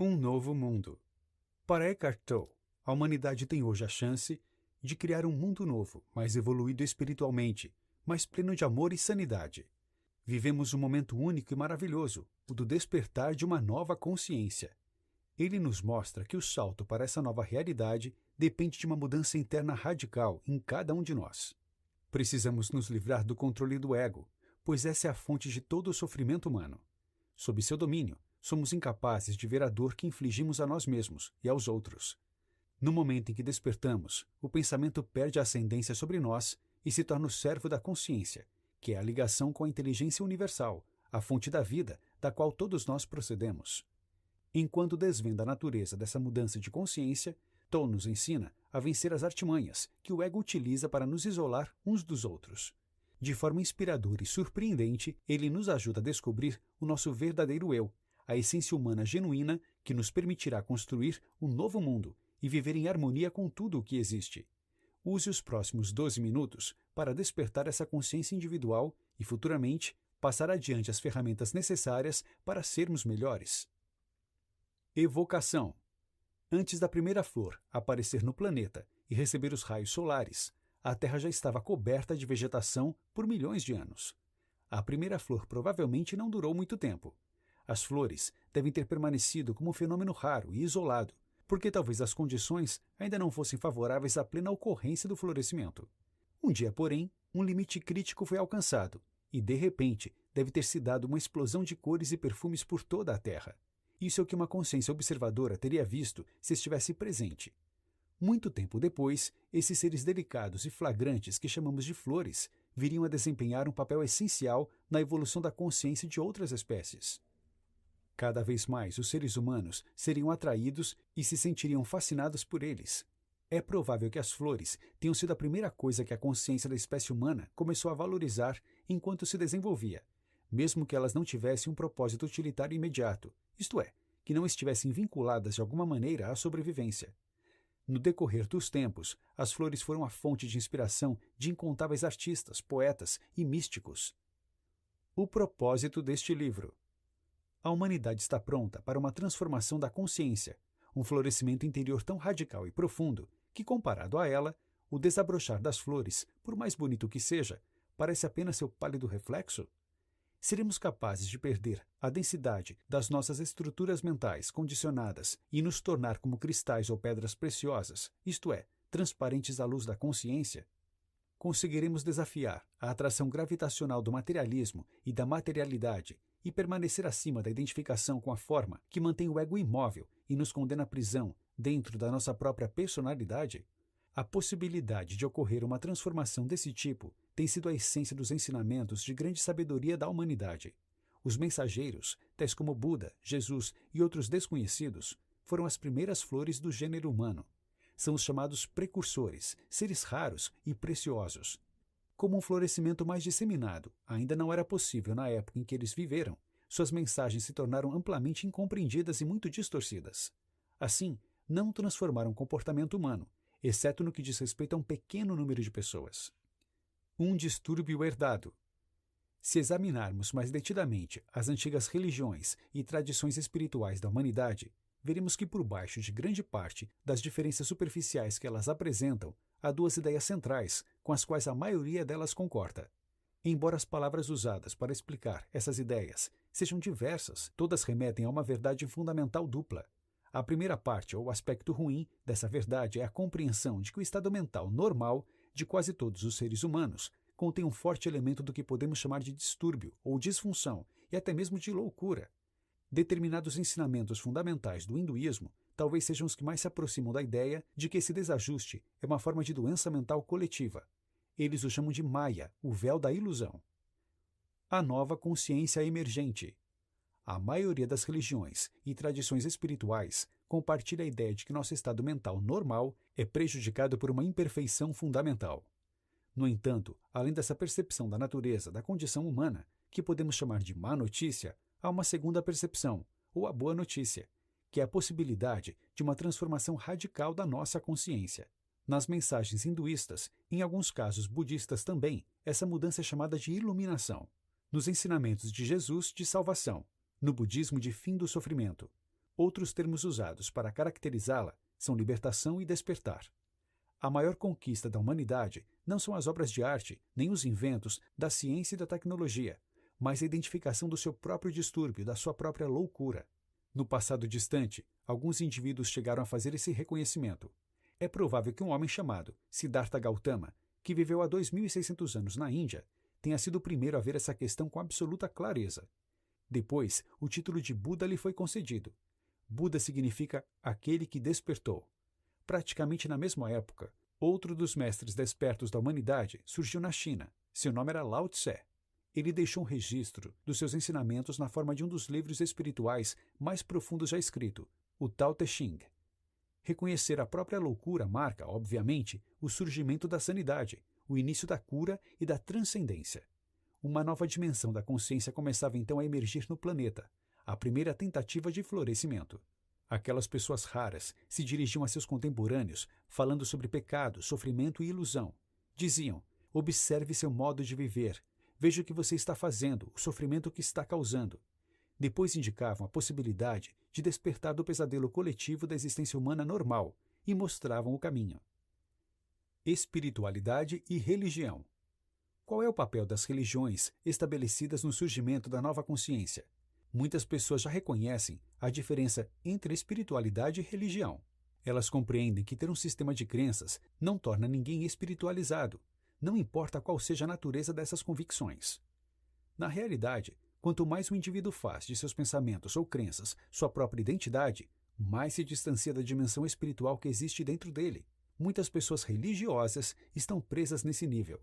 Um novo mundo. Para Eckhart Tolle, a humanidade tem hoje a chance de criar um mundo novo, mais evoluído espiritualmente, mais pleno de amor e sanidade. Vivemos um momento único e maravilhoso, o do despertar de uma nova consciência. Ele nos mostra que o salto para essa nova realidade depende de uma mudança interna radical em cada um de nós. Precisamos nos livrar do controle do ego, pois essa é a fonte de todo o sofrimento humano. Sob seu domínio, somos incapazes de ver a dor que infligimos a nós mesmos e aos outros. No momento em que despertamos, o pensamento perde a ascendência sobre nós e se torna o servo da consciência, que é a ligação com a inteligência universal, a fonte da vida, da qual todos nós procedemos. Enquanto desvenda a natureza dessa mudança de consciência, Tolle nos ensina a vencer as artimanhas que o ego utiliza para nos isolar uns dos outros. De forma inspiradora e surpreendente, ele nos ajuda a descobrir o nosso verdadeiro eu, a essência humana genuína que nos permitirá construir um novo mundo e viver em harmonia com tudo o que existe. Use os próximos 12 minutos para despertar essa consciência individual e, futuramente, passar adiante as ferramentas necessárias para sermos melhores. Evocação. Antes da primeira flor aparecer no planeta e receber os raios solares, a Terra já estava coberta de vegetação por milhões de anos. A primeira flor provavelmente não durou muito tempo. As flores devem ter permanecido como um fenômeno raro e isolado, porque talvez as condições ainda não fossem favoráveis à plena ocorrência do florescimento. Um dia, porém, um limite crítico foi alcançado, e de repente deve ter se dado uma explosão de cores e perfumes por toda a Terra. Isso é o que uma consciência observadora teria visto se estivesse presente. Muito tempo depois, esses seres delicados e flagrantes que chamamos de flores viriam a desempenhar um papel essencial na evolução da consciência de outras espécies. Cada vez mais os seres humanos seriam atraídos e se sentiriam fascinados por eles. É provável que as flores tenham sido a primeira coisa que a consciência da espécie humana começou a valorizar enquanto se desenvolvia, mesmo que elas não tivessem um propósito utilitário imediato, isto é, que não estivessem vinculadas de alguma maneira à sobrevivência. No decorrer dos tempos, as flores foram a fonte de inspiração de incontáveis artistas, poetas e místicos. O propósito deste livro. A humanidade está pronta para uma transformação da consciência, um florescimento interior tão radical e profundo que, comparado a ela, o desabrochar das flores, por mais bonito que seja, parece apenas seu pálido reflexo. Seremos capazes de perder a densidade das nossas estruturas mentais condicionadas e nos tornar como cristais ou pedras preciosas, isto é, transparentes à luz da consciência? Conseguiremos desafiar a atração gravitacional do materialismo e da materialidade e permanecer acima da identificação com a forma que mantém o ego imóvel e nos condena à prisão dentro da nossa própria personalidade? A possibilidade de ocorrer uma transformação desse tipo tem sido a essência dos ensinamentos de grande sabedoria da humanidade. Os mensageiros, tais como Buda, Jesus e outros desconhecidos, foram as primeiras flores do gênero humano. São os chamados precursores, seres raros e preciosos. Como um florescimento mais disseminado ainda não era possível na época em que eles viveram, suas mensagens se tornaram amplamente incompreendidas e muito distorcidas. Assim, não transformaram o comportamento humano, exceto no que diz respeito a um pequeno número de pessoas. Um distúrbio herdado. Se examinarmos mais detidamente as antigas religiões e tradições espirituais da humanidade, veremos que por baixo de grande parte das diferenças superficiais que elas apresentam, há duas ideias centrais com as quais a maioria delas concorda. Embora as palavras usadas para explicar essas ideias sejam diversas, todas remetem a uma verdade fundamental dupla. A primeira parte, ou aspecto ruim, dessa verdade é a compreensão de que o estado mental normal de quase todos os seres humanos contém um forte elemento do que podemos chamar de distúrbio ou disfunção e até mesmo de loucura. Determinados ensinamentos fundamentais do hinduísmo talvez sejam os que mais se aproximam da ideia de que esse desajuste é uma forma de doença mental coletiva. Eles o chamam de Maya, o véu da ilusão. A nova consciência emergente. A maioria das religiões e tradições espirituais compartilha a ideia de que nosso estado mental normal é prejudicado por uma imperfeição fundamental. No entanto, além dessa percepção da natureza da condição humana, que podemos chamar de má notícia, há uma segunda percepção, ou a boa notícia, que é a possibilidade de uma transformação radical da nossa consciência. Nas mensagens hinduístas, em alguns casos budistas também, essa mudança é chamada de iluminação. Nos ensinamentos de Jesus, de salvação. No budismo, de fim do sofrimento. Outros termos usados para caracterizá-la são libertação e despertar. A maior conquista da humanidade não são as obras de arte, nem os inventos da ciência e da tecnologia, mas a identificação do seu próprio distúrbio, da sua própria loucura. No passado distante, alguns indivíduos chegaram a fazer esse reconhecimento. É provável que um homem chamado Siddhartha Gautama, que viveu há 2.600 anos na Índia, tenha sido o primeiro a ver essa questão com absoluta clareza. Depois, o título de Buda lhe foi concedido. Buda significa aquele que despertou. Praticamente na mesma época, outro dos mestres despertos da humanidade surgiu na China. Seu nome era Lao Tse. Ele deixou um registro dos seus ensinamentos na forma de um dos livros espirituais mais profundos já escrito, o Tao Te Ching. Reconhecer a própria loucura marca, obviamente, o surgimento da sanidade, o início da cura e da transcendência. Uma nova dimensão da consciência começava então a emergir no planeta, a primeira tentativa de florescimento. Aquelas pessoas raras se dirigiam a seus contemporâneos, falando sobre pecado, sofrimento e ilusão. Diziam: observe seu modo de viver, veja o que você está fazendo, o sofrimento que está causando. Depois indicavam a possibilidade de despertar do pesadelo coletivo da existência humana normal e mostravam o caminho. Espiritualidade e religião. Qual é o papel das religiões estabelecidas no surgimento da nova consciência? Muitas pessoas já reconhecem a diferença entre espiritualidade e religião. Elas compreendem que ter um sistema de crenças não torna ninguém espiritualizado, não importa qual seja a natureza dessas convicções. Na realidade, quanto mais o indivíduo faz de seus pensamentos ou crenças sua própria identidade, mais se distancia da dimensão espiritual que existe dentro dele. Muitas pessoas religiosas estão presas nesse nível.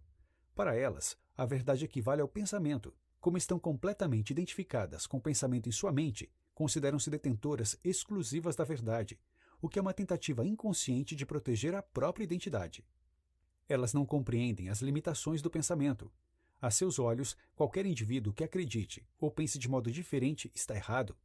Para elas, a verdade equivale ao pensamento. Como estão completamente identificadas com o pensamento em sua mente, consideram-se detentoras exclusivas da verdade, o que é uma tentativa inconsciente de proteger a própria identidade. Elas não compreendem as limitações do pensamento. A seus olhos, qualquer indivíduo que acredite ou pense de modo diferente está errado.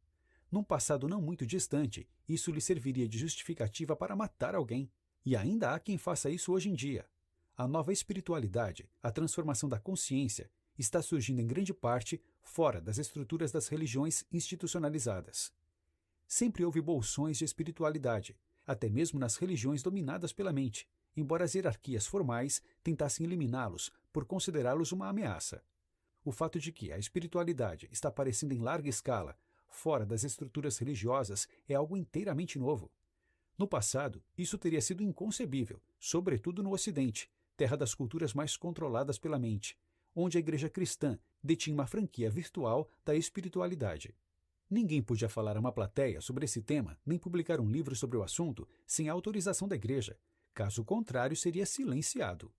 Num passado não muito distante, isso lhe serviria de justificativa para matar alguém. E ainda há quem faça isso hoje em dia. A nova espiritualidade, a transformação da consciência, está surgindo em grande parte fora das estruturas das religiões institucionalizadas. Sempre houve bolsões de espiritualidade, até mesmo nas religiões dominadas pela mente, embora as hierarquias formais tentassem eliminá-los por considerá-los uma ameaça. O fato de que a espiritualidade está aparecendo em larga escala, fora das estruturas religiosas, é algo inteiramente novo. No passado, isso teria sido inconcebível, sobretudo no Ocidente, terra das culturas mais controladas pela mente, onde a igreja cristã detinha uma franquia virtual da espiritualidade. Ninguém podia falar a uma plateia sobre esse tema, nem publicar um livro sobre o assunto sem a autorização da igreja. Caso contrário, seria silenciado.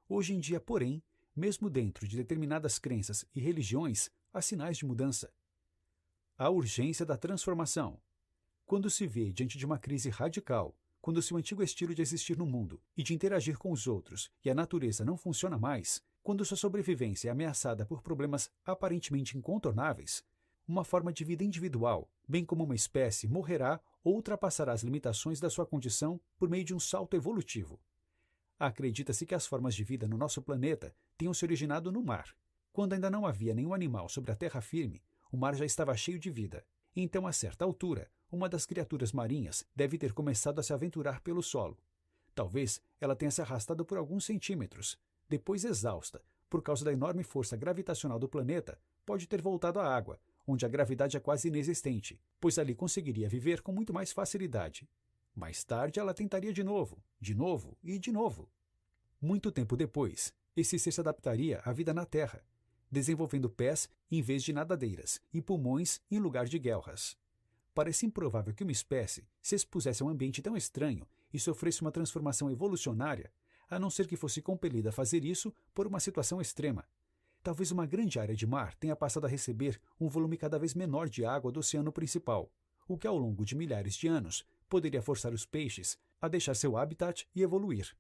Hoje em dia, porém, mesmo dentro de determinadas crenças e religiões, há sinais de mudança. A urgência da transformação. Quando se vê diante de uma crise radical, quando seu antigo estilo de existir no mundo e de interagir com os outros e a natureza não funciona mais, quando sua sobrevivência é ameaçada por problemas aparentemente incontornáveis, uma forma de vida individual, bem como uma espécie, morrerá ou ultrapassará as limitações da sua condição por meio de um salto evolutivo. Acredita-se que as formas de vida no nosso planeta tenham se originado no mar. Quando ainda não havia nenhum animal sobre a terra firme, o mar já estava cheio de vida. Então, a certa altura, uma das criaturas marinhas deve ter começado a se aventurar pelo solo. Talvez ela tenha se arrastado por alguns centímetros. Depois, exausta, por causa da enorme força gravitacional do planeta, pode ter voltado à água, onde a gravidade é quase inexistente, pois ali conseguiria viver com muito mais facilidade. Mais tarde, ela tentaria de novo e de novo. Muito tempo depois, esse ser se adaptaria à vida na Terra, desenvolvendo pés em vez de nadadeiras e pulmões em lugar de guelras. Parece improvável que uma espécie se expusesse a um ambiente tão estranho e sofresse uma transformação evolucionária, a não ser que fosse compelida a fazer isso por uma situação extrema. Talvez uma grande área de mar tenha passado a receber um volume cada vez menor de água do oceano principal, o que ao longo de milhares de anos poderia forçar os peixes a deixar seu habitat e evoluir.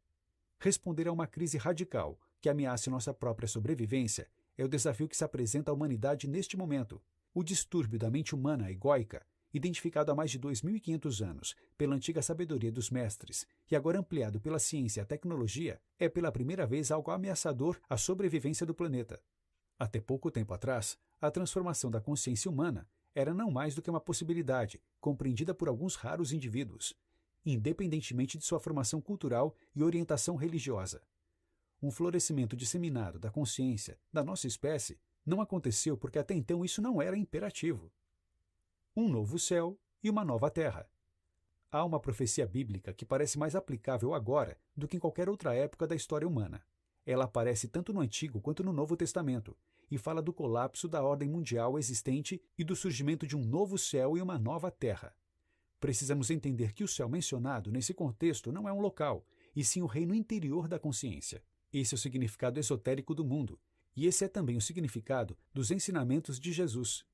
Responder a uma crise radical que ameace nossa própria sobrevivência é o desafio que se apresenta à humanidade neste momento. O distúrbio da mente humana egóica, identificado há mais de 2.500 anos pela antiga sabedoria dos mestres e agora ampliado pela ciência e a tecnologia, é pela primeira vez algo ameaçador à sobrevivência do planeta. Até pouco tempo atrás, a transformação da consciência humana era não mais do que uma possibilidade, compreendida por alguns raros indivíduos, independentemente de sua formação cultural e orientação religiosa. Um florescimento disseminado da consciência da nossa espécie não aconteceu porque até então isso não era imperativo. Um novo céu e uma nova terra. Há uma profecia bíblica que parece mais aplicável agora do que em qualquer outra época da história humana. Ela aparece tanto no Antigo quanto no Novo Testamento e fala do colapso da ordem mundial existente e do surgimento de um novo céu e uma nova terra. Precisamos entender que o céu mencionado nesse contexto não é um local, e sim o reino interior da consciência. Esse é o significado esotérico do mundo, e esse é também o significado dos ensinamentos de Jesus.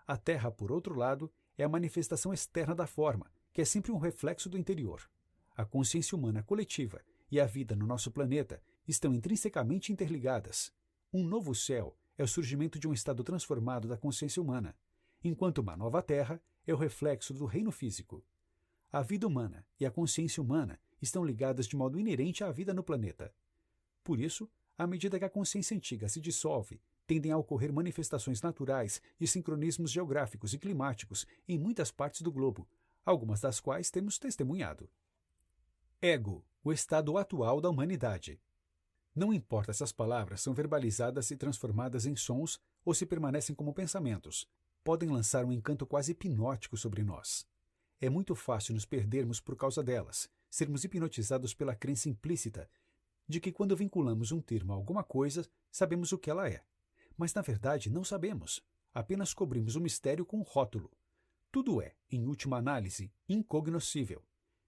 A Terra, por outro lado, é a manifestação externa da forma, que é sempre um reflexo do interior. A consciência humana coletiva e a vida no nosso planeta estão intrinsecamente interligadas. Um novo céu é o surgimento de um estado transformado da consciência humana, enquanto uma nova Terra é o reflexo do reino físico. A vida humana e a consciência humana estão ligadas de modo inerente à vida no planeta. Por isso, à medida que a consciência antiga se dissolve, tendem a ocorrer manifestações naturais de sincronismos geográficos e climáticos em muitas partes do globo, algumas das quais temos testemunhado. Ego, o estado atual da humanidade. Não importa se as palavras são verbalizadas e transformadas em sons ou se permanecem como pensamentos, podem lançar um encanto quase hipnótico sobre nós. É muito fácil nos perdermos por causa delas, sermos hipnotizados pela crença implícita de que quando vinculamos um termo a alguma coisa, sabemos o que ela é. Mas, na verdade, não sabemos. Apenas cobrimos o mistério com um rótulo. Tudo é, em última análise, incognoscível.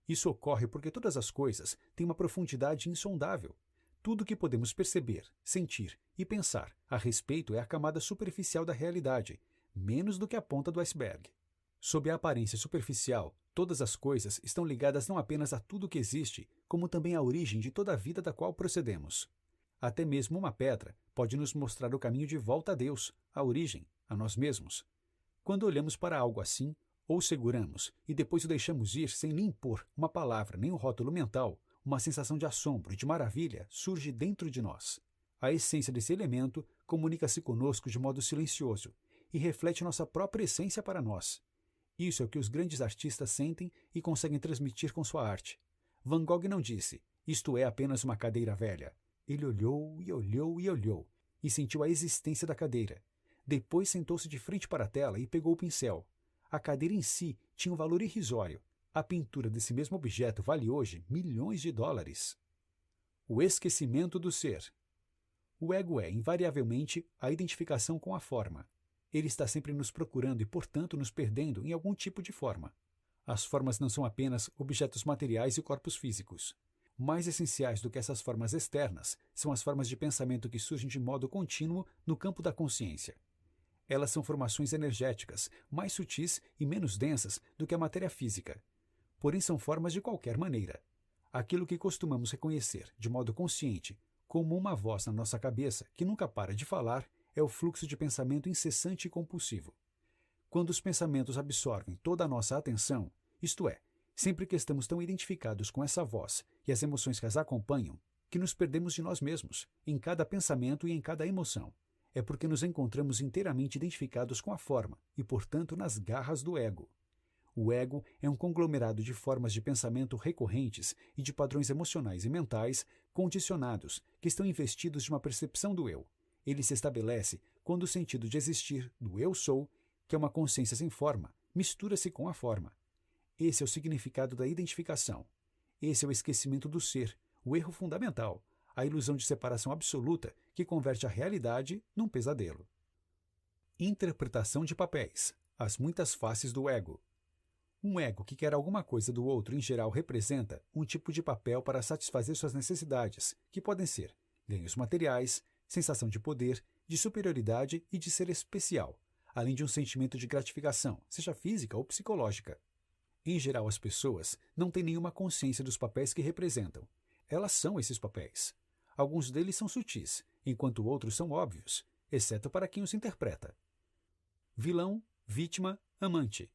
Isso ocorre porque todas as coisas têm uma profundidade insondável. Tudo que podemos perceber, sentir e pensar a respeito é a camada superficial da realidade, menos do que a ponta do iceberg. Sob a aparência superficial, todas as coisas estão ligadas não apenas a tudo que existe, como também à origem de toda a vida da qual procedemos. Até mesmo uma pedra pode nos mostrar o caminho de volta a Deus, à origem, a nós mesmos. Quando olhamos para algo assim, ou seguramos e depois o deixamos ir sem lhe impor uma palavra nem um rótulo mental, uma sensação de assombro e de maravilha surge dentro de nós. A essência desse elemento comunica-se conosco de modo silencioso e reflete nossa própria essência para nós. Isso é o que os grandes artistas sentem e conseguem transmitir com sua arte. Van Gogh não disse, isto é apenas uma cadeira velha. Ele olhou e olhou e olhou, e sentiu a existência da cadeira. Depois sentou-se de frente para a tela e pegou o pincel. A cadeira em si tinha um valor irrisório. A pintura desse mesmo objeto vale hoje milhões de dólares. O esquecimento do ser. O ego é, invariavelmente, a identificação com a forma. Ele está sempre nos procurando e, portanto, nos perdendo em algum tipo de forma. As formas não são apenas objetos materiais e corpos físicos. Mais essenciais do que essas formas externas são as formas de pensamento que surgem de modo contínuo no campo da consciência. Elas são formações energéticas, mais sutis e menos densas do que a matéria física. Porém, são formas de qualquer maneira. Aquilo que costumamos reconhecer, de modo consciente, como uma voz na nossa cabeça que nunca para de falar, é o fluxo de pensamento incessante e compulsivo. Quando os pensamentos absorvem toda a nossa atenção, isto é, sempre que estamos tão identificados com essa voz e as emoções que as acompanham, que nos perdemos de nós mesmos, em cada pensamento e em cada emoção. É porque nos encontramos inteiramente identificados com a forma e, portanto, nas garras do ego. O ego é um conglomerado de formas de pensamento recorrentes e de padrões emocionais e mentais condicionados que estão investidos de uma percepção do eu. Ele se estabelece quando o sentido de existir do eu sou, que é uma consciência sem forma, mistura-se com a forma. Esse é o significado da identificação. Esse é o esquecimento do ser, o erro fundamental, a ilusão de separação absoluta que converte a realidade num pesadelo. Interpretação de papéis. As muitas faces do ego. Um ego que quer alguma coisa do outro, em geral, representa um tipo de papel para satisfazer suas necessidades, que podem ser ganhos materiais, sensação de poder, de superioridade e de ser especial, além de um sentimento de gratificação, seja física ou psicológica. Em geral, as pessoas não têm nenhuma consciência dos papéis que representam. Elas são esses papéis. Alguns deles são sutis, enquanto outros são óbvios, exceto para quem os interpreta. Vilão, vítima, amante.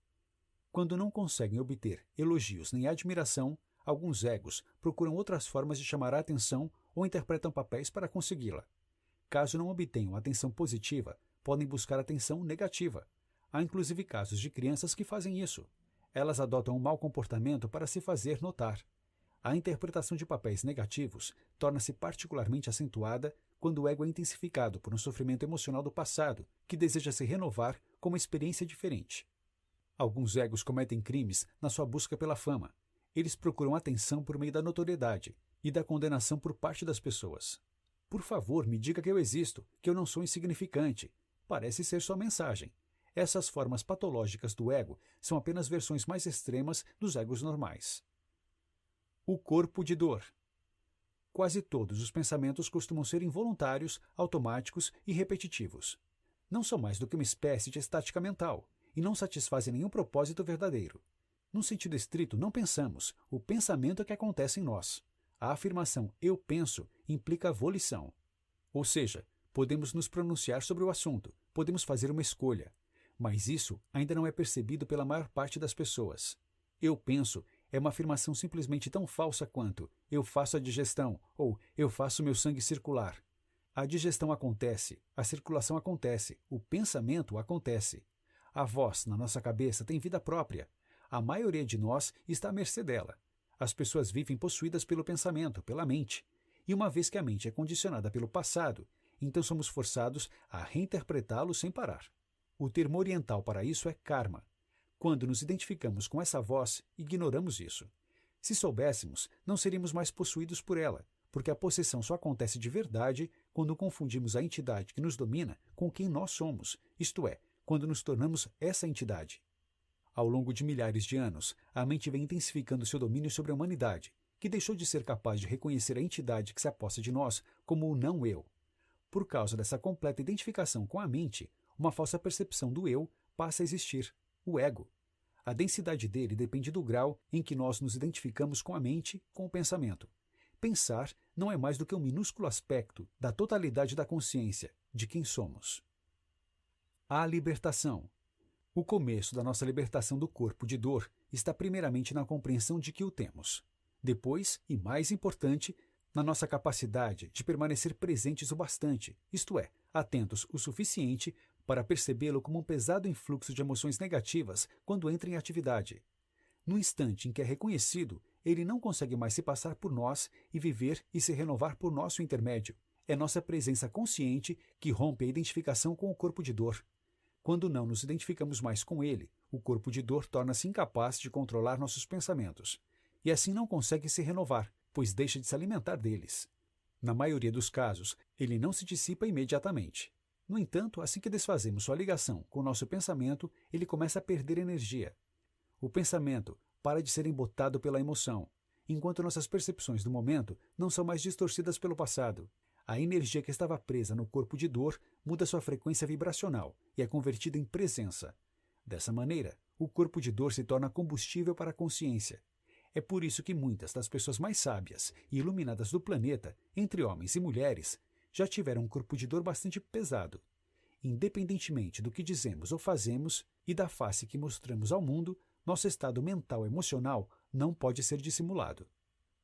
Quando não conseguem obter elogios nem admiração, alguns egos procuram outras formas de chamar a atenção ou interpretam papéis para consegui-la. Caso não obtenham atenção positiva, podem buscar atenção negativa. Há inclusive casos de crianças que fazem isso. Elas adotam um mau comportamento para se fazer notar. A interpretação de papéis negativos torna-se particularmente acentuada quando o ego é intensificado por um sofrimento emocional do passado que deseja se renovar com uma experiência diferente. Alguns egos cometem crimes na sua busca pela fama. Eles procuram atenção por meio da notoriedade e da condenação por parte das pessoas. Por favor, me diga que eu existo, que eu não sou insignificante. Parece ser sua mensagem. Essas formas patológicas do ego são apenas versões mais extremas dos egos normais. O corpo de dor. Quase todos os pensamentos costumam ser involuntários, automáticos e repetitivos. Não são mais do que uma espécie de estática mental e não satisfazem nenhum propósito verdadeiro. Num sentido estrito, não pensamos, o pensamento é que acontece em nós. A afirmação eu penso implica volição. Ou seja, podemos nos pronunciar sobre o assunto, podemos fazer uma escolha, mas isso ainda não é percebido pela maior parte das pessoas. Eu penso é uma afirmação simplesmente tão falsa quanto eu faço a digestão ou eu faço meu sangue circular. A digestão acontece, a circulação acontece, o pensamento acontece. A voz na nossa cabeça tem vida própria. A maioria de nós está à mercê dela. As pessoas vivem possuídas pelo pensamento, pela mente. E uma vez que a mente é condicionada pelo passado, então somos forçados a reinterpretá-lo sem parar. O termo oriental para isso é karma. Quando nos identificamos com essa voz, ignoramos isso. Se soubéssemos, não seríamos mais possuídos por ela, porque a possessão só acontece de verdade quando confundimos a entidade que nos domina com quem nós somos, isto é, quando nos tornamos essa entidade. Ao longo de milhares de anos, a mente vem intensificando seu domínio sobre a humanidade, que deixou de ser capaz de reconhecer a entidade que se aposta de nós como o não-eu. Por causa dessa completa identificação com a mente, uma falsa percepção do eu passa a existir, o ego. A densidade dele depende do grau em que nós nos identificamos com a mente, com o pensamento. Pensar não é mais do que um minúsculo aspecto da totalidade da consciência, de quem somos. A libertação. O começo da nossa libertação do corpo de dor está primeiramente na compreensão de que o temos. Depois, e mais importante, na nossa capacidade de permanecer presentes o bastante, isto é, atentos o suficiente para percebê-lo como um pesado influxo de emoções negativas quando entra em atividade. No instante em que é reconhecido, ele não consegue mais se passar por nós e viver e se renovar por nosso intermédio. É nossa presença consciente que rompe a identificação com o corpo de dor. Quando não nos identificamos mais com ele, o corpo de dor torna-se incapaz de controlar nossos pensamentos. E assim não consegue se renovar, pois deixa de se alimentar deles. Na maioria dos casos, ele não se dissipa imediatamente. No entanto, assim que desfazemos sua ligação com o nosso pensamento, ele começa a perder energia. O pensamento para de ser embotado pela emoção, enquanto nossas percepções do momento não são mais distorcidas pelo passado. A energia que estava presa no corpo de dor muda sua frequência vibracional e é convertida em presença. Dessa maneira, o corpo de dor se torna combustível para a consciência. É por isso que muitas das pessoas mais sábias e iluminadas do planeta, entre homens e mulheres, já tiveram um corpo de dor bastante pesado. Independentemente do que dizemos ou fazemos e da face que mostramos ao mundo, nosso estado mental e emocional não pode ser dissimulado.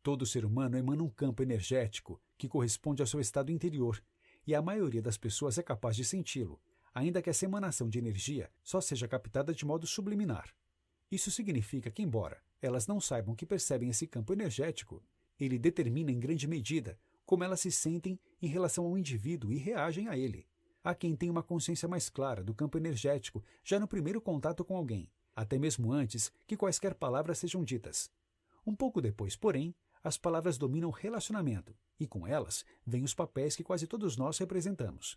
Todo ser humano emana um campo energético que corresponde ao seu estado interior, e a maioria das pessoas é capaz de senti-lo, ainda que essa emanação de energia só seja captada de modo subliminar. Isso significa que, embora elas não saibam que percebem esse campo energético, ele determina em grande medida como elas se sentem em relação ao indivíduo e reagem a ele. Há quem tenha uma consciência mais clara do campo energético já no primeiro contato com alguém, até mesmo antes que quaisquer palavras sejam ditas. Um pouco depois, porém, as palavras dominam o relacionamento, e com elas vêm os papéis que quase todos nós representamos.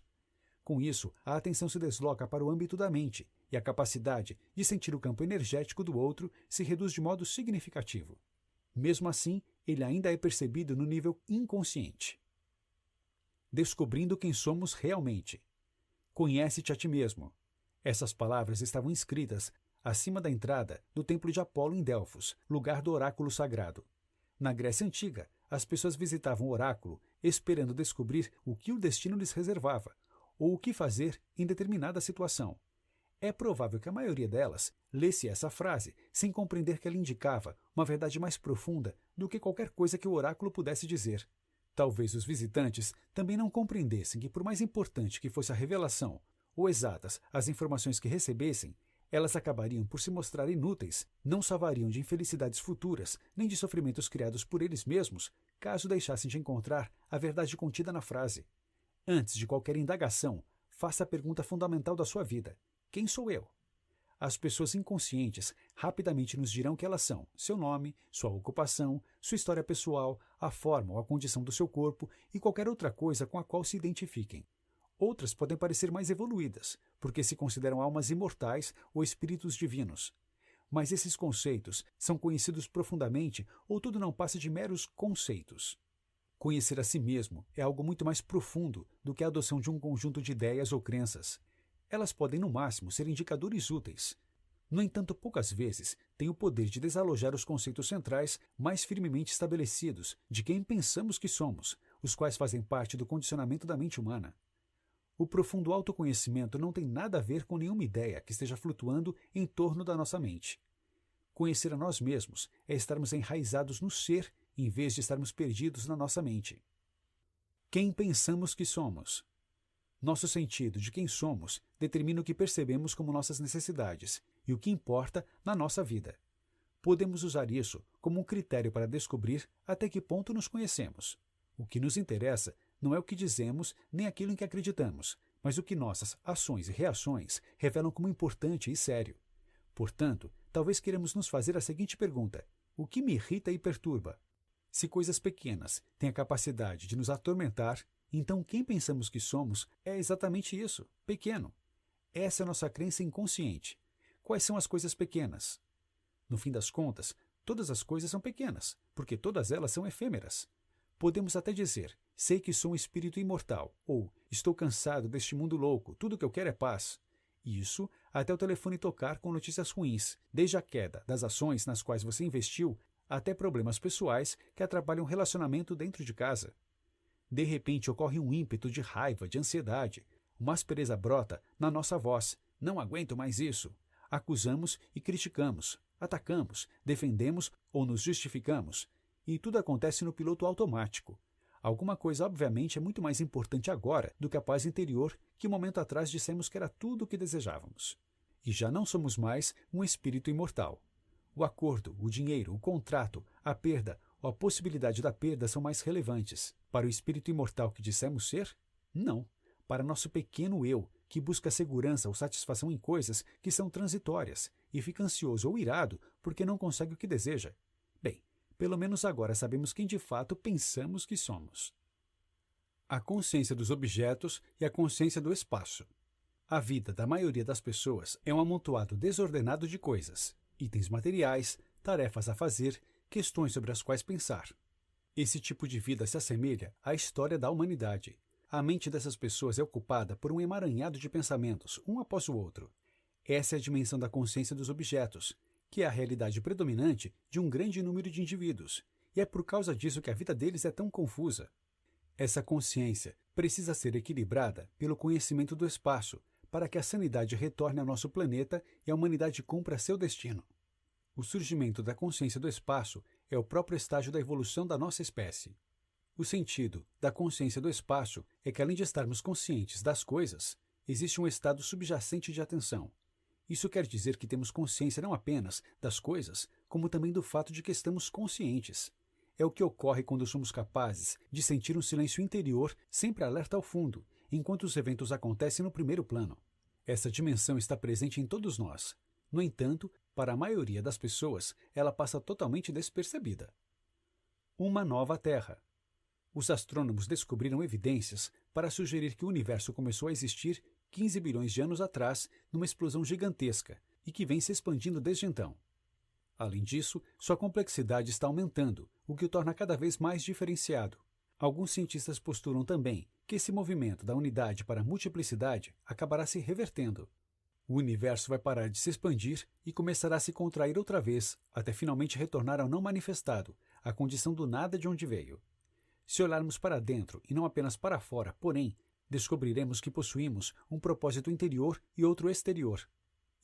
Com isso, a atenção se desloca para o âmbito da mente, e a capacidade de sentir o campo energético do outro se reduz de modo significativo. Mesmo assim, ele ainda é percebido no nível inconsciente. Descobrindo quem somos realmente. Conhece-te a ti mesmo. Essas palavras estavam escritas acima da entrada do templo de Apolo em Delfos, lugar do oráculo sagrado. Na Grécia Antiga, as pessoas visitavam o oráculo esperando descobrir o que o destino lhes reservava, ou o que fazer em determinada situação. É provável que a maioria delas lesse essa frase sem compreender que ela indicava uma verdade mais profunda do que qualquer coisa que o oráculo pudesse dizer. Talvez os visitantes também não compreendessem que, por mais importante que fosse a revelação, ou exatas as informações que recebessem, elas acabariam por se mostrar inúteis, não salvariam de infelicidades futuras, nem de sofrimentos criados por eles mesmos, caso deixassem de encontrar a verdade contida na frase. Antes de qualquer indagação, faça a pergunta fundamental da sua vida: quem sou eu? As pessoas inconscientes rapidamente nos dirão que elas são seu nome, sua ocupação, sua história pessoal, a forma ou a condição do seu corpo e qualquer outra coisa com a qual se identifiquem. Outras podem parecer mais evoluídas, porque se consideram almas imortais ou espíritos divinos. Mas esses conceitos são conhecidos profundamente ou tudo não passa de meros conceitos? Conhecer a si mesmo é algo muito mais profundo do que a adoção de um conjunto de ideias ou crenças. Elas podem, no máximo, ser indicadores úteis. No entanto, poucas vezes têm o poder de desalojar os conceitos centrais mais firmemente estabelecidos de quem pensamos que somos, os quais fazem parte do condicionamento da mente humana. O profundo autoconhecimento não tem nada a ver com nenhuma ideia que esteja flutuando em torno da nossa mente. Conhecer a nós mesmos é estarmos enraizados no ser, em vez de estarmos perdidos na nossa mente. Quem pensamos que somos? Nosso sentido de quem somos determina o que percebemos como nossas necessidades e o que importa na nossa vida. Podemos usar isso como um critério para descobrir até que ponto nos conhecemos. O que nos interessa não é o que dizemos nem aquilo em que acreditamos, mas o que nossas ações e reações revelam como importante e sério. Portanto, talvez queiramos nos fazer a seguinte pergunta: o que me irrita e perturba? Se coisas pequenas têm a capacidade de nos atormentar, então quem pensamos que somos é exatamente isso, pequeno. Essa é a nossa crença inconsciente. Quais são as coisas pequenas? No fim das contas, todas as coisas são pequenas, porque todas elas são efêmeras. Podemos até dizer: sei que sou um espírito imortal, ou estou cansado deste mundo louco, tudo que eu quero é paz. Isso até o telefone tocar com notícias ruins, desde a queda das ações nas quais você investiu até problemas pessoais que atrapalham o relacionamento dentro de casa. De repente ocorre um ímpeto de raiva, de ansiedade. Uma aspereza brota na nossa voz: não aguento mais isso. Acusamos e criticamos, atacamos, defendemos ou nos justificamos. E tudo acontece no piloto automático. Alguma coisa, obviamente, é muito mais importante agora do que a paz interior que um momento atrás dissemos que era tudo o que desejávamos. E já não somos mais um espírito imortal. O acordo, o dinheiro, o contrato, a perda ou a possibilidade da perda são mais relevantes. Para o espírito imortal que dissemos ser? Não. Para nosso pequeno eu, que busca segurança ou satisfação em coisas que são transitórias e fica ansioso ou irado porque não consegue o que deseja. Bem, pelo menos agora sabemos quem de fato pensamos que somos. A consciência dos objetos e a consciência do espaço. A vida da maioria das pessoas é um amontoado desordenado de coisas, itens materiais, tarefas a fazer, questões sobre as quais pensar. Esse tipo de vida se assemelha à história da humanidade. A mente dessas pessoas é ocupada por um emaranhado de pensamentos, um após o outro. Essa é a dimensão da consciência dos objetos, que é a realidade predominante de um grande número de indivíduos, e é por causa disso que a vida deles é tão confusa. Essa consciência precisa ser equilibrada pelo conhecimento do espaço, para que a sanidade retorne ao nosso planeta e a humanidade cumpra seu destino. O surgimento da consciência do espaço é o próprio estágio da evolução da nossa espécie. O sentido da consciência do espaço é que, além de estarmos conscientes das coisas, existe um estado subjacente de atenção. Isso quer dizer que temos consciência não apenas das coisas, como também do fato de que estamos conscientes. É o que ocorre quando somos capazes de sentir um silêncio interior sempre alerta ao fundo, enquanto os eventos acontecem no primeiro plano. Essa dimensão está presente em todos nós. No entanto, para a maioria das pessoas, ela passa totalmente despercebida. Uma nova Terra. Os astrônomos descobriram evidências para sugerir que o universo começou a existir 15 bilhões de anos atrás, numa explosão gigantesca, e que vem se expandindo desde então. Além disso, sua complexidade está aumentando, o que o torna cada vez mais diferenciado. Alguns cientistas postulam também que esse movimento da unidade para a multiplicidade acabará se revertendo. O universo vai parar de se expandir e começará a se contrair outra vez, até finalmente retornar ao não manifestado, a condição do nada de onde veio. Se olharmos para dentro e não apenas para fora, porém, descobriremos que possuímos um propósito interior e outro exterior.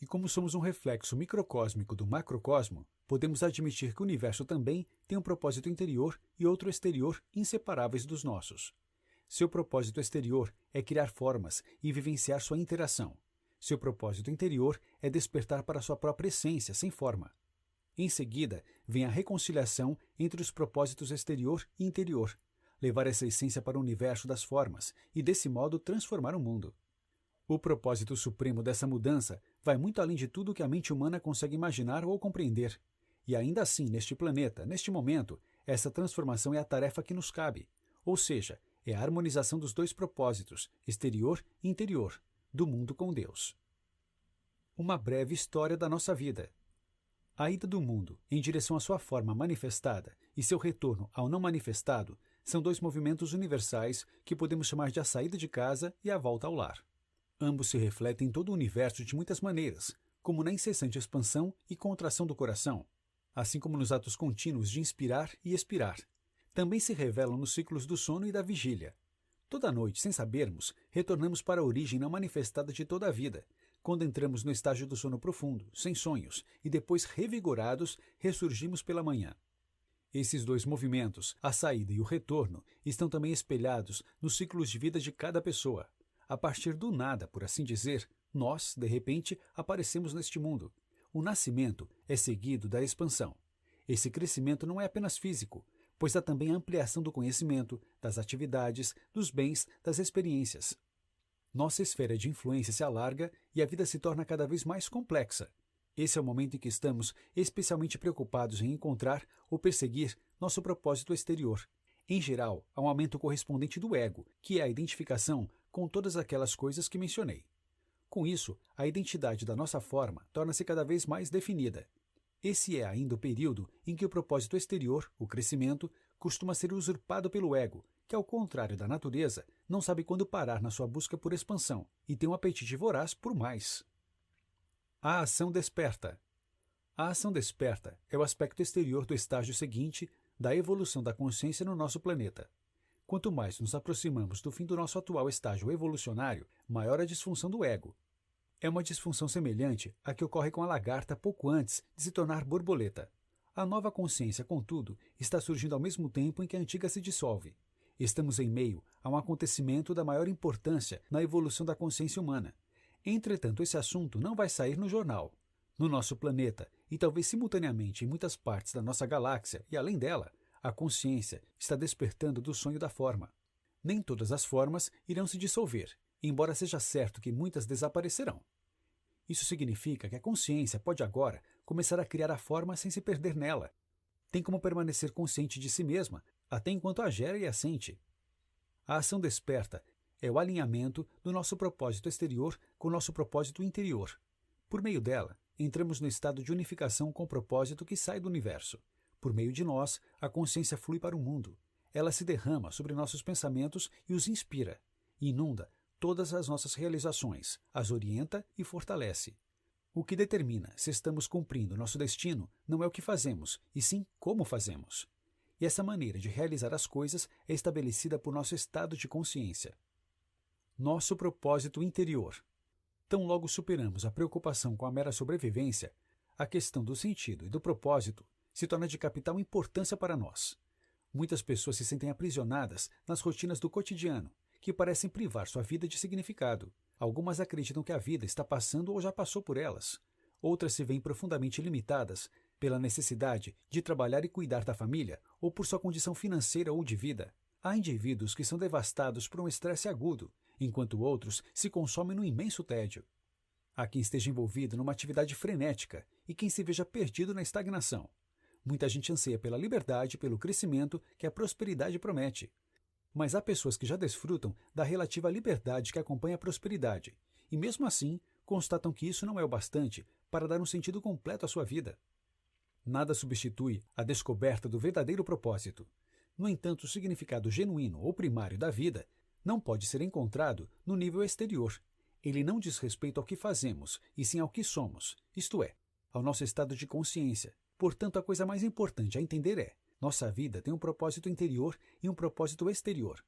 E como somos um reflexo microcósmico do macrocosmo, podemos admitir que o universo também tem um propósito interior e outro exterior inseparáveis dos nossos. Seu propósito exterior é criar formas e vivenciar sua interação. Seu propósito interior é despertar para sua própria essência, sem forma. Em seguida, vem a reconciliação entre os propósitos exterior e interior, levar essa essência para o universo das formas e, desse modo, transformar o mundo. O propósito supremo dessa mudança vai muito além de tudo que a mente humana consegue imaginar ou compreender. E ainda assim, neste planeta, neste momento, essa transformação é a tarefa que nos cabe, ou seja, é a harmonização dos dois propósitos, exterior e interior, do mundo com Deus. Uma breve história da nossa vida. A ida do mundo em direção à sua forma manifestada e seu retorno ao não manifestado são dois movimentos universais que podemos chamar de a saída de casa e a volta ao lar. Ambos se refletem em todo o universo de muitas maneiras, como na incessante expansão e contração do coração, assim como nos atos contínuos de inspirar e expirar. Também se revelam nos ciclos do sono e da vigília. Toda noite, sem sabermos, retornamos para a origem não manifestada de toda a vida, quando entramos no estágio do sono profundo, sem sonhos, e depois, revigorados, ressurgimos pela manhã. Esses dois movimentos, a saída e o retorno, estão também espelhados nos ciclos de vida de cada pessoa. A partir do nada, por assim dizer, nós, de repente, aparecemos neste mundo. O nascimento é seguido da expansão. Esse crescimento não é apenas físico, pois há também a ampliação do conhecimento, das atividades, dos bens, das experiências. Nossa esfera de influência se alarga e a vida se torna cada vez mais complexa. Esse é o momento em que estamos especialmente preocupados em encontrar ou perseguir nosso propósito exterior. Em geral, há um aumento correspondente do ego, que é a identificação com todas aquelas coisas que mencionei. Com isso, a identidade da nossa forma torna-se cada vez mais definida. Esse é ainda o período em que o propósito exterior, o crescimento, costuma ser usurpado pelo ego, que, ao contrário da natureza, não sabe quando parar na sua busca por expansão e tem um apetite voraz por mais. A ação desperta. A ação desperta é o aspecto exterior do estágio seguinte da evolução da consciência no nosso planeta. Quanto mais nos aproximamos do fim do nosso atual estágio evolucionário, maior a disfunção do ego. É uma disfunção semelhante à que ocorre com a lagarta pouco antes de se tornar borboleta. A nova consciência, contudo, está surgindo ao mesmo tempo em que a antiga se dissolve. Estamos em meio a um acontecimento da maior importância na evolução da consciência humana. Entretanto, esse assunto não vai sair no jornal. No nosso planeta, e talvez simultaneamente em muitas partes da nossa galáxia e além dela, a consciência está despertando do sonho da forma. Nem todas as formas irão se dissolver, embora seja certo que muitas desaparecerão. Isso significa que a consciência pode agora começar a criar a forma sem se perder nela. Tem como permanecer consciente de si mesma, até enquanto a gera e a sente. A ação desperta é o alinhamento do nosso propósito exterior com o nosso propósito interior. Por meio dela, entramos no estado de unificação com o propósito que sai do universo. Por meio de nós, a consciência flui para o mundo. Ela se derrama sobre nossos pensamentos e os inspira. Inunda todas as nossas realizações, as orienta e fortalece. O que determina se estamos cumprindo nosso destino não é o que fazemos, e sim como fazemos. E essa maneira de realizar as coisas é estabelecida por nosso estado de consciência. Nosso propósito interior. Tão logo superamos a preocupação com a mera sobrevivência, a questão do sentido e do propósito se torna de capital importância para nós. Muitas pessoas se sentem aprisionadas nas rotinas do cotidiano, que parecem privar sua vida de significado. Algumas acreditam que a vida está passando ou já passou por elas. Outras se veem profundamente limitadas pela necessidade de trabalhar e cuidar da família ou por sua condição financeira ou de vida. Há indivíduos que são devastados por um estresse agudo, enquanto outros se consomem no imenso tédio. Há quem esteja envolvido numa atividade frenética e quem se veja perdido na estagnação. Muita gente anseia pela liberdade e pelo crescimento que a prosperidade promete. Mas há pessoas que já desfrutam da relativa liberdade que acompanha a prosperidade, e mesmo assim constatam que isso não é o bastante para dar um sentido completo à sua vida. Nada substitui a descoberta do verdadeiro propósito. No entanto, o significado genuíno ou primário da vida não pode ser encontrado no nível exterior. Ele não diz respeito ao que fazemos, e sim ao que somos, isto é, ao nosso estado de consciência. Portanto, a coisa mais importante a entender é: nossa vida tem um propósito interior e um propósito exterior.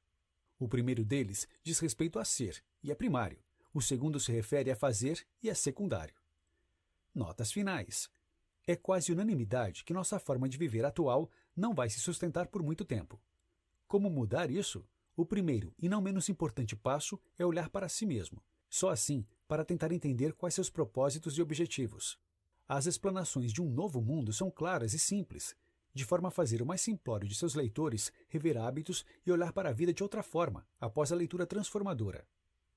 O primeiro deles diz respeito a ser, e é primário. O segundo se refere a fazer e é secundário. Notas finais. É quase unanimidade que nossa forma de viver atual não vai se sustentar por muito tempo. Como mudar isso? O primeiro e não menos importante passo é olhar para si mesmo. Só assim, para tentar entender quais seus propósitos e objetivos. As explanações de um novo mundo são claras e simples, de forma a fazer o mais simplório de seus leitores rever hábitos e olhar para a vida de outra forma, após a leitura transformadora.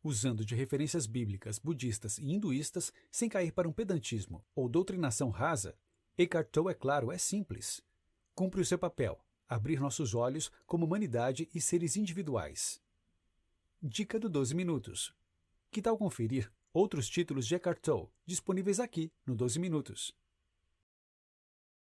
Usando de referências bíblicas, budistas e hinduístas, sem cair para um pedantismo ou doutrinação rasa, Eckhart Tolle, é claro, é simples. Cumpre o seu papel, abrir nossos olhos como humanidade e seres individuais. Dica do 12 minutos. Que tal conferir outros títulos de Eckhart Tolle disponíveis aqui no 12 minutos?